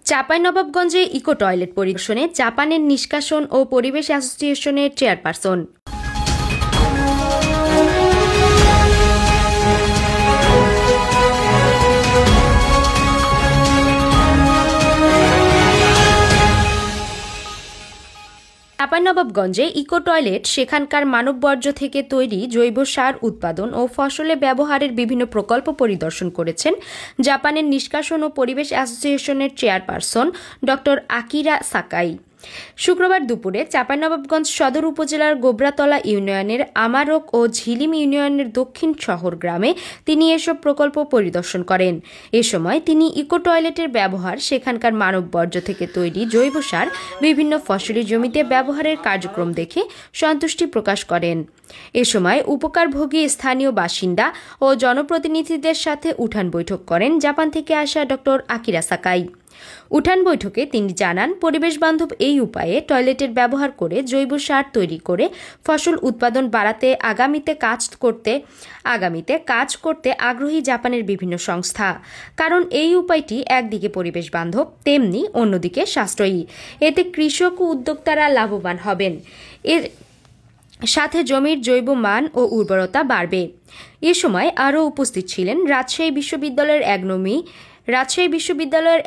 চাঁপাইনবাবগঞ্জে eco toilet পরিদর্শনে জাপানের নিষ্কাশন ও পরিবেশ অ্যাসোসিয়েশনের চেয়ারপারসন। চাঁপাইনবাবগঞ্জে ইকো টয়লেট সেখানকার মানববর্জ্য থেকে তৈরি জৈব সার উৎপাদন ও ফসলে ব্যবহারের বিভিন্ন প্রকল্প পরিদর্শন করেছেন জাপানের নিষ্কাশন ও পরিবেশ অ্যাসোসিয়েশনের চেয়ারপারসন ডক্টর আকিরা সাকাই। শুক্রবার দুপুরে চাঁপাইনবাবগঞ্জ সদর উপজেলার গোবরাতলা ইউনিয়নের আমারক ও ঝিলিম ইউনিয়নের দক্ষিণ শহর গ্রামে তিনি এসব প্রকল্প পরিদর্শন করেন। এ সময় তিনি ইকো টয়লেটের ব্যবহার, সেখানকার মানববর্জ্য থেকে তৈরি জৈব সার বিভিন্ন ফসলি জমিতে ব্যবহারের কার্যক্রম দেখে সন্তুষ্টি প্রকাশ করেন। এ সময় উপকারভোগী স্থানীয় বাসিন্দা ও জনপ্রতিনিধিদের সাথে উঠান বৈঠক করেন জাপান থেকে আসা ডক্টর আকিরা সাকাই। উঠান বৈঠকে তিনি জানান, পরিবেশ বান্ধব এই উপায়ে টয়লেটের ব্যবহার করে জৈব সার তৈরি করে ফসল উৎপাদন বাড়াতে আগামীতে কাজ করতে আগ্রহী জাপানের বিভিন্ন সংস্থা। কারণ এই উপায়টি একদিকে পরিবেশ বান্ধব, তেমনি অন্যদিকে সাশ্রয়ী। এতে কৃষক ও উদ্যোক্তারা লাভবান হবেন। এর সাথে জমির জৈব মান ও উর্বরতা বাড়বে। এ সময় আরও উপস্থিত ছিলেন রাজশাহী বিশ্ববিদ্যালয়ের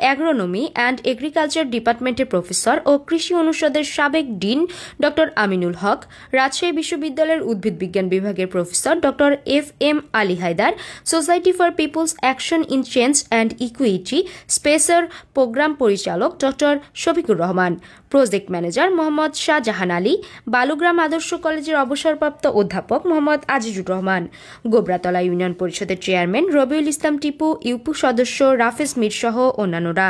অ্যাগ্রোনমি অ্যান্ড এগ্রিকালচার ডিপার্টমেন্টের প্রফেসর ও কৃষি অনুষদের সাবেক ডিন ডক্টর আমিনুল হক, রাজশাহী বিশ্ববিদ্যালয়ের উদ্ভিদ বিজ্ঞান বিভাগের professor doctor F M. Ali Haider, society for people's action in change and equity স্পেসের প্রোগ্রাম পরিচালক doctor Shafiqur Rahman, project manager Mohammad Shahjahan Ali, Balugram Adarsha কলেজের অবসরপ্রাপ্ত অধ্যাপক মোহাম্মদ আজিজুর রহমান, গোবরাতলা ইউনিয়ন পরিষদের চেয়ারম্যান রবিউল ইসলাম টিপু, ইউপি সদস্য রাফেজ মির সহ অন্যান্যরা।